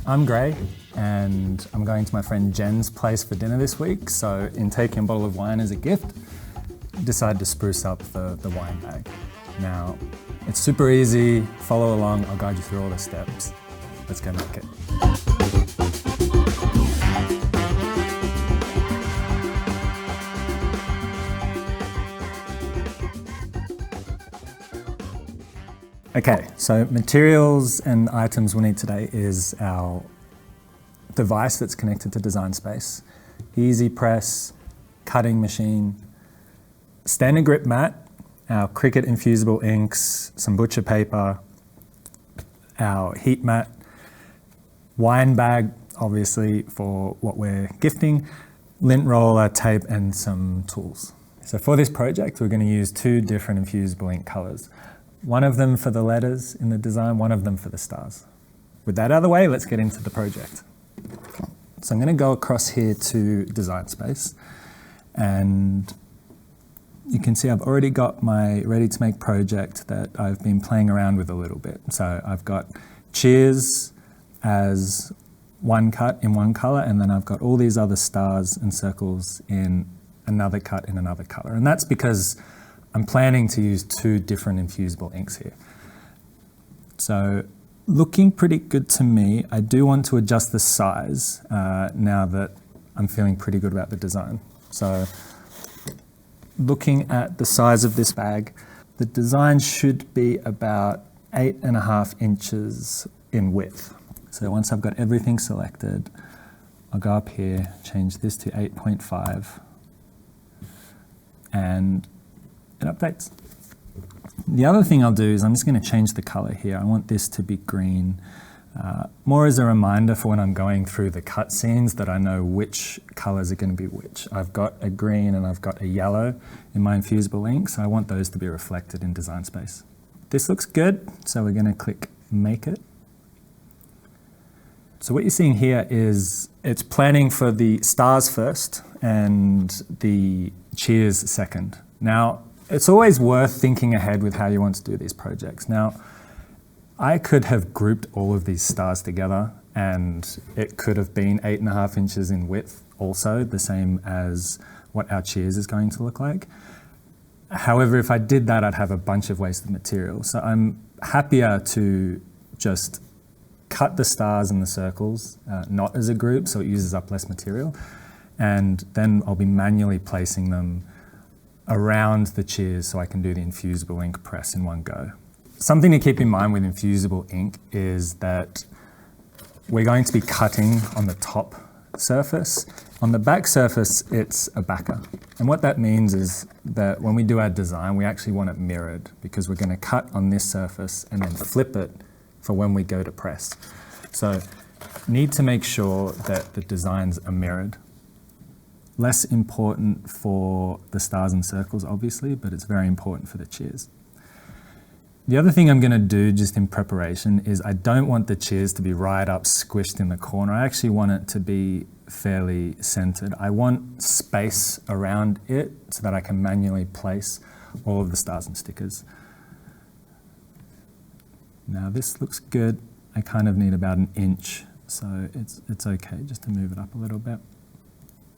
I'm Gray, and I'm going to my friend Jen's place for dinner this week, so in taking a bottle of wine as a gift, decided to spruce up the wine bag. Now, it's super easy, follow along, I'll guide you through all the steps. Let's go make it. Okay, so materials and items we'll need today is our device that's connected to Design Space, easy press, cutting machine, standard grip mat, our Cricut infusible inks, some butcher paper, our heat mat, wine bag, obviously for what we're gifting, lint roller, tape, and some tools. So for this project, we're going to use two different infusible ink colors. One of them for the letters in the design, one of them for the stars. With that out of the way, let's get into the project. So I'm going to go across here to Design Space, and you can see I've already got my ready-to-make project that I've been playing around with a little bit. So I've got cheers as one cut in one color, and then I've got all these other stars and circles in another cut in another color. And that's because I'm planning to use two different infusible inks here. So looking pretty good to me. I do want to adjust the size now that I'm feeling pretty good about the design. So looking at the size of this bag, the design should be about 8.5 inches in width. So once I've got everything selected, I'll go up here, change this to 8.5, and it updates. The other thing I'll do is I'm just going to change the color here. I want this to be green, more as a reminder for when I'm going through the cut scenes that I know which colors are going to be which. I've got a green and I've got a yellow in my infusible ink, so I want those to be reflected in Design Space. This looks good, so we're going to click Make It. So what you're seeing here is it's planning for the stars first and the cheers second. Now, it's always worth thinking ahead with how you want to do these projects. Now, I could have grouped all of these stars together, and it could have been 8.5 inches in width also, the same as what our cheers is going to look like. However, if I did that, I'd have a bunch of wasted material. So I'm happier to just cut the stars and the circles, not as a group, so it uses up less material. And then I'll be manually placing them around the cheers so I can do the infusible ink press in one go. Something to keep in mind with infusible ink is that we're going to be cutting on the top surface. On the back surface, it's a backer. And what that means is that when we do our design, we actually want it mirrored because we're going to cut on this surface and then flip it for when we go to press. So need to make sure that the designs are mirrored. Less important for the stars and circles, obviously, but it's very important for the cheers. The other thing I'm going to do just in preparation is I don't want the cheers to be right up squished in the corner. I actually want it to be fairly centered. I want space around it so that I can manually place all of the stars and stickers. Now this looks good. I kind of need about 1 inch, so it's okay just to move it up a little bit.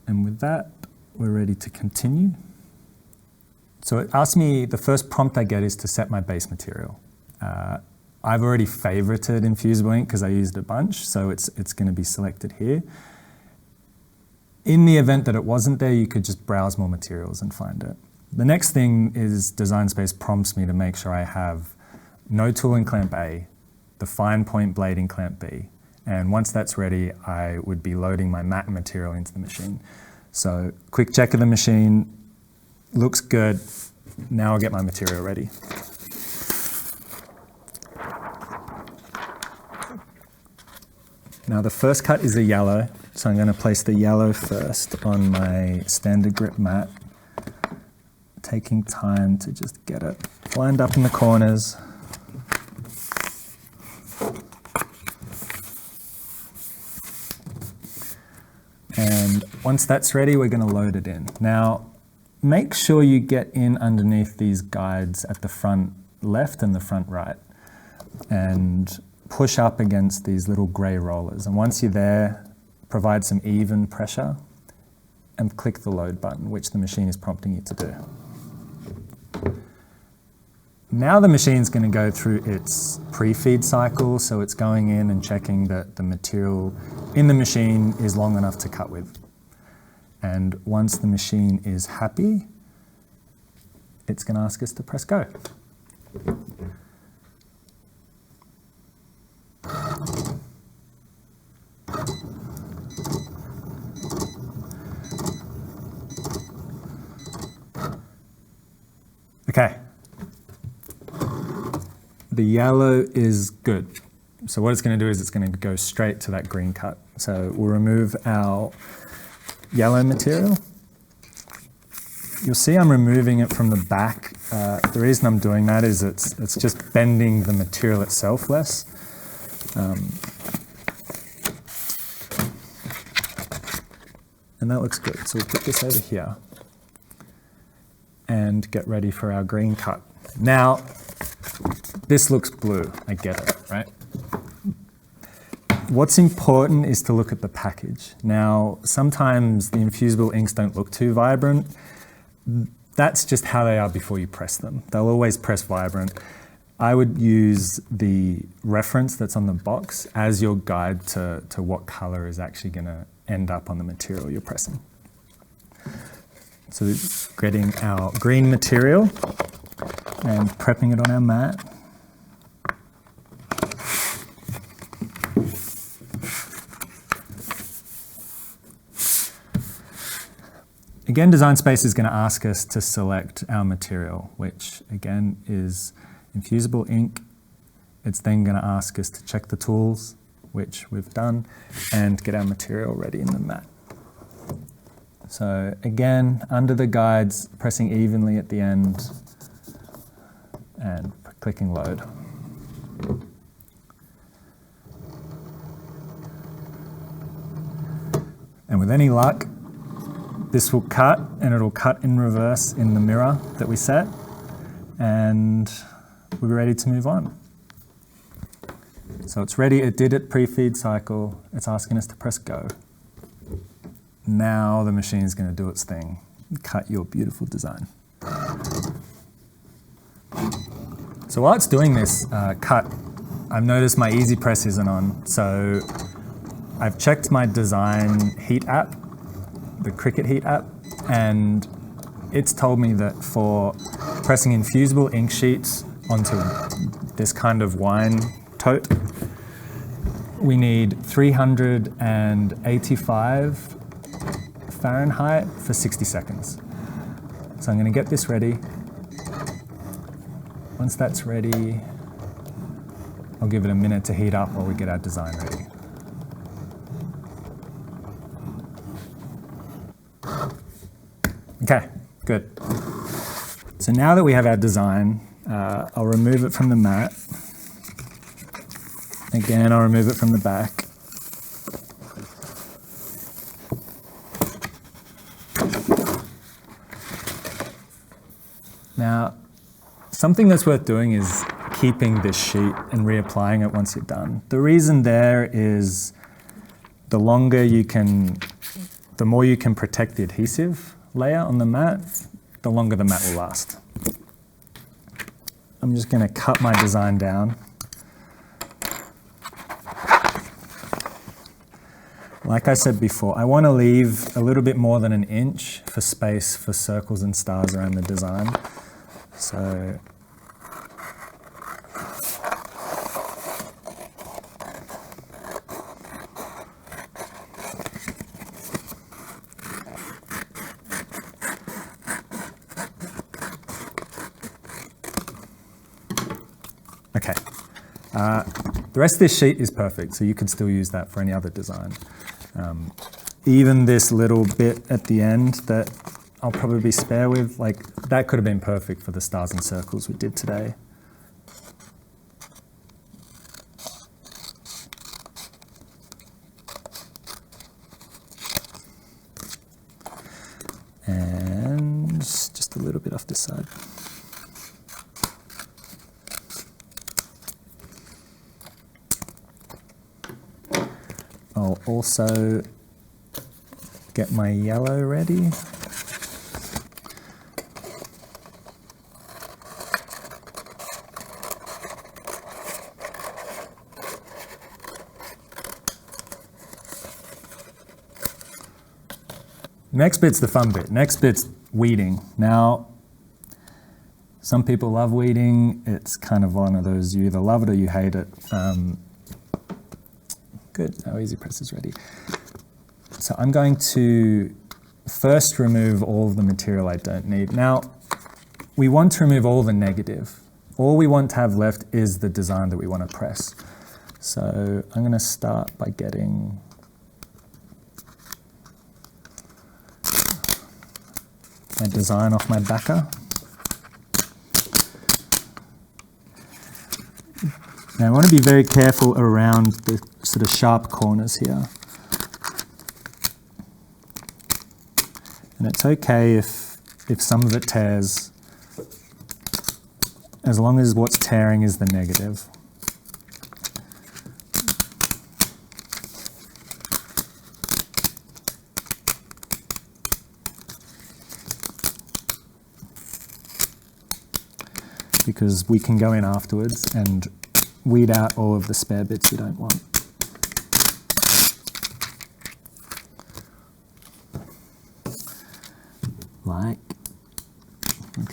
And with that, we're ready to continue. So it asks me, the first prompt I get is to set my base material. I've already favorited infusible ink because I used a bunch, so it's going to be selected here. In the event that it wasn't there, you could just browse more materials and find it. The next thing is Design Space prompts me to make sure I have no tool in clamp A, the fine point blade in clamp B. And once that's ready, I would be loading my matte material into the machine. So quick check of the machine, looks good. Now I'll get my material ready. Now the first cut is a yellow, so I'm going to place the yellow first on my standard grip mat, taking time to just get it lined up in the corners. And once that's ready, we're going to load it in. Now, make sure you get in underneath these guides at the front left and the front right. And push up against these little grey rollers. And once you're there, provide some even pressure and click the load button, which the machine is prompting you to do. Now the machine's going to go through its pre-feed cycle, so it's going in and checking that the material in the machine is long enough to cut with. And once the machine is happy, it's going to ask us to press go. Okay. The yellow is good. So what it's going to do is it's going to go straight to that green cut. So we'll remove our yellow material. You'll see I'm removing it from the back. The reason I'm doing that is it's just bending the material itself less. And that looks good. So we'll put this over here and get ready for our green cut. Now, this looks blue, I get it, right? What's important is to look at the package. Now, sometimes the infusible inks don't look too vibrant. That's just how they are before you press them. They'll always press vibrant. I would use the reference that's on the box as your guide to what color is actually going to end up on the material you're pressing. So getting our green material and prepping it on our mat. Again, Design Space is going to ask us to select our material, which again is infusible ink. It's then going to ask us to check the tools, which we've done, and get our material ready in the mat. So again, under the guides, pressing evenly at the end and clicking load. And with any luck, this will cut, and it'll cut in reverse in the mirror that we set, and we're ready to move on. So it's ready, it did it pre-feed cycle, it's asking us to press go. Now the machine's going to do its thing, cut your beautiful design. So while it's doing this cut, I've noticed my Easy Press isn't on, so I've checked my design heat app, the Cricut heat app, and it's told me that for pressing infusible ink sheets onto this kind of wine tote, we need 385 Fahrenheit for 60 seconds. So I'm going to get this ready. Once that's ready, I'll give it a minute to heat up while we get our design ready. Okay, good. So now that we have our design, I'll remove it from the mat. Again, I'll remove it from the back. Now, something that's worth doing is keeping this sheet and reapplying it once you're done. The reason there is the more you can protect the adhesive layer on the mat, the longer the mat will last. I'm just going to cut my design down. Like I said before, I want to leave a little bit more than an inch for space for circles and stars around the design. So okay. The rest of this sheet is perfect, so you could still use that for any other design. Even this little bit at the end that I'll probably be spare with, like that could have been perfect for the stars and circles we did today. And just a little bit off this side. I'll also get my yellow ready. Next bit's the fun bit. Next bit's weeding. Now, some people love weeding. It's kind of one of those, you either love it or you hate it. Good, our easy press is ready. So I'm going to first remove all of the material I don't need. Now, we want to remove all the negative. All we want to have left is the design that we want to press. So I'm going to start by getting my design off my backer. Now I want to be very careful around the sort of sharp corners here. And it's okay if some of it tears, as long as what's tearing is the negative. Because we can go in afterwards and weed out all of the spare bits we don't want. Like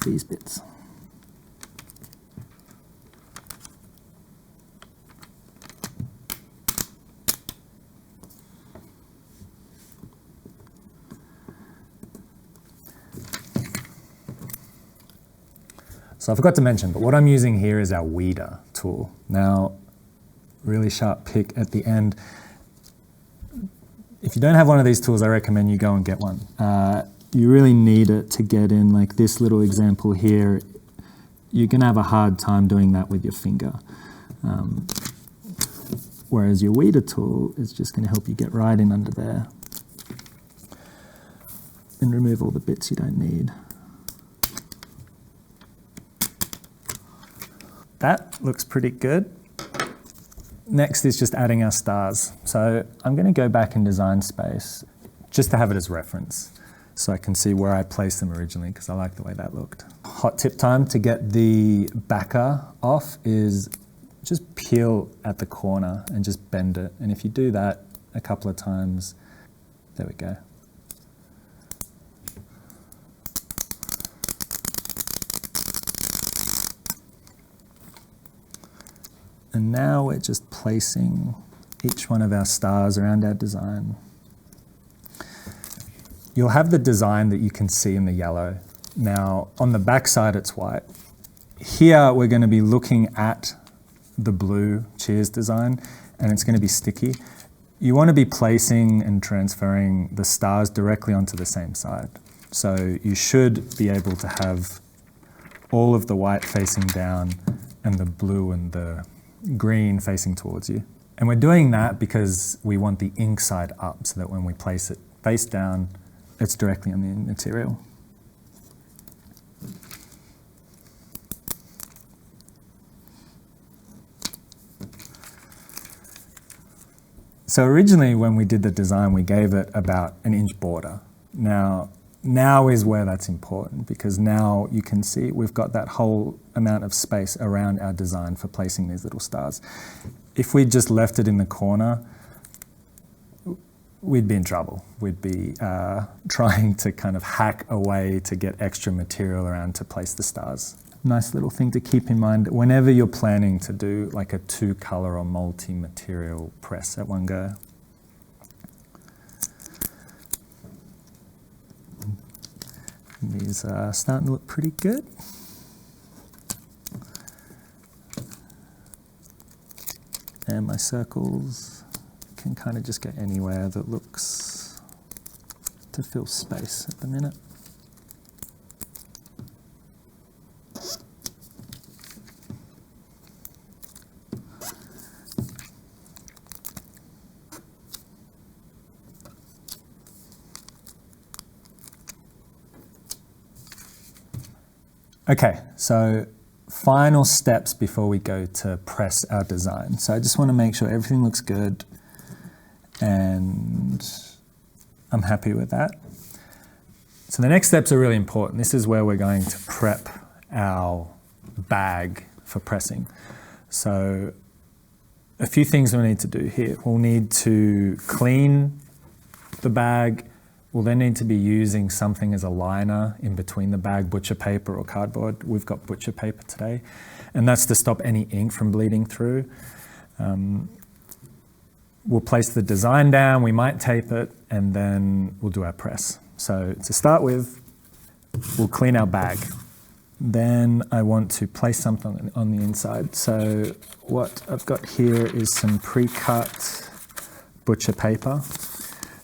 these bits. So I forgot to mention, but what I'm using here is our weeder tool. Now, really sharp pick at the end. If you don't have one of these tools, I recommend you go and get one. You really need it to get in, like this little example here. You're gonna have a hard time doing that with your finger. Whereas your weeder tool is just gonna help you get right in under there and remove all the bits you don't need. That looks pretty good. Next is just adding our stars. So I'm going to go back in design space just to have it as reference so I can see where I placed them originally because I like the way that looked. Hot tip time to get the backer off is just peel at the corner and just bend it. And if you do that a couple of times, there we go. And now we're just placing each one of our stars around our design. You'll have the design that you can see in the yellow. Now, on the back side, it's white. Here, we're going to be looking at the blue cheers design, and it's going to be sticky. You want to be placing and transferring the stars directly onto the same side. So you should be able to have all of the white facing down and the blue and the green facing towards you. And we're doing that because we want the ink side up so that when we place it face down, it's directly on the material. So originally when we did the design, we gave it about an inch border. Now is where that's important because now you can see we've got that whole amount of space around our design for placing these little stars. If we just left it in the corner, we'd be in trouble. We'd be trying to kind of hack away to get extra material around to place the stars. Nice little thing to keep in mind whenever you're planning to do like a 2-color or multi-material press at one go. These are starting to look pretty good. And my circles can kind of just go anywhere that looks to fill space at the minute. Okay, so final steps before we go to press our design. So I just want to make sure everything looks good. and I'm happy with that. So the next steps are really important. This is where we're going to prep our bag for pressing. So a few things we need to do here. We'll need to clean the bag. We'll then need to be using something as a liner in between the bag, butcher paper or cardboard. We've got butcher paper today, and that's to stop any ink from bleeding through. We'll place the design down, we might tape it, and then we'll do our press. So to start with, we'll clean our bag. Then I want to place something on the inside. So what I've got here is some pre-cut butcher paper.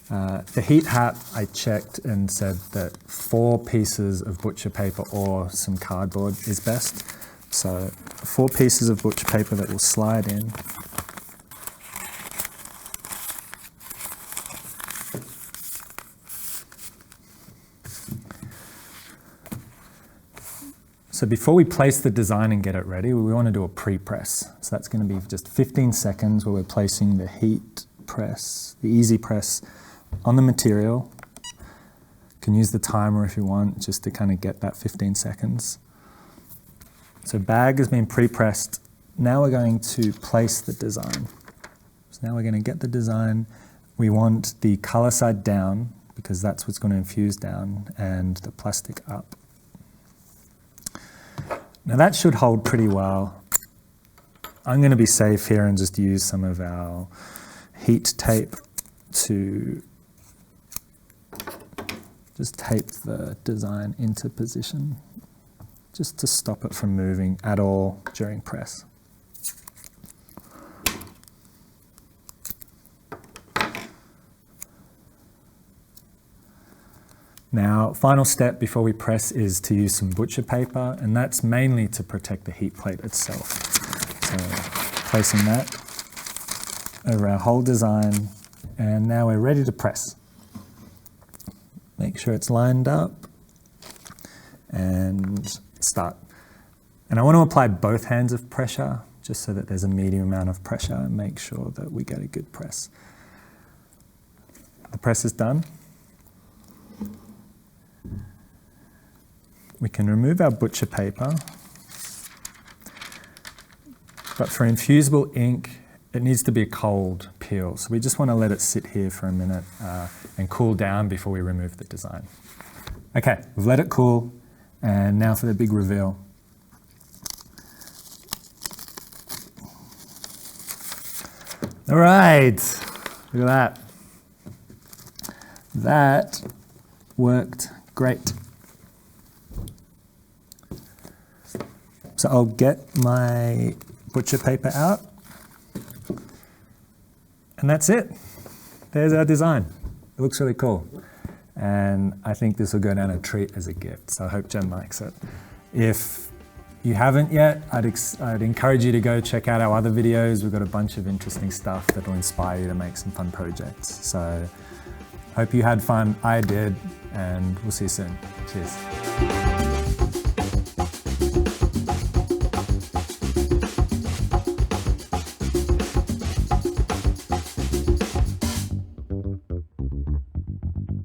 The heat hat, I checked and said that 4 pieces of butcher paper or some cardboard is best. So 4 pieces of butcher paper that will slide in. So before we place the design and get it ready, we want to do a pre-press. So that's going to be just 15 seconds where we're placing the heat press, the easy press on the material. You can use the timer if you want, just to kind of get that 15 seconds. So bag has been pre-pressed. Now we're going to place the design. So now we're going to get the design. We want the color side down because that's what's going to infuse down, and the plastic up. Now that should hold pretty well. I'm going to be safe here and just use some of our heat tape to just tape the design into position, just to stop it from moving at all during press. Now, final step before we press is to use some butcher paper, and that's mainly to protect the heat plate itself. So, placing that over our whole design, and now we're ready to press. Make sure it's lined up, and start. And I want to apply both hands of pressure, just so that there's a medium amount of pressure, and make sure that we get a good press. The press is done. We can remove our butcher paper, but for infusible ink, it needs to be a cold peel. So we just want to let it sit here for a minute and cool down before we remove the design. Okay, we've let it cool, and now for the big reveal. All right, look at that. That worked great. So I'll get my butcher paper out, and that's it. There's our design. It looks really cool. And I think this will go down a treat as a gift, so I hope Jen likes it. If you haven't yet, I'd encourage you to go check out our other videos. We've got a bunch of interesting stuff that will inspire you to make some fun projects. So hope you had fun. I did, and we'll see you soon. Cheers.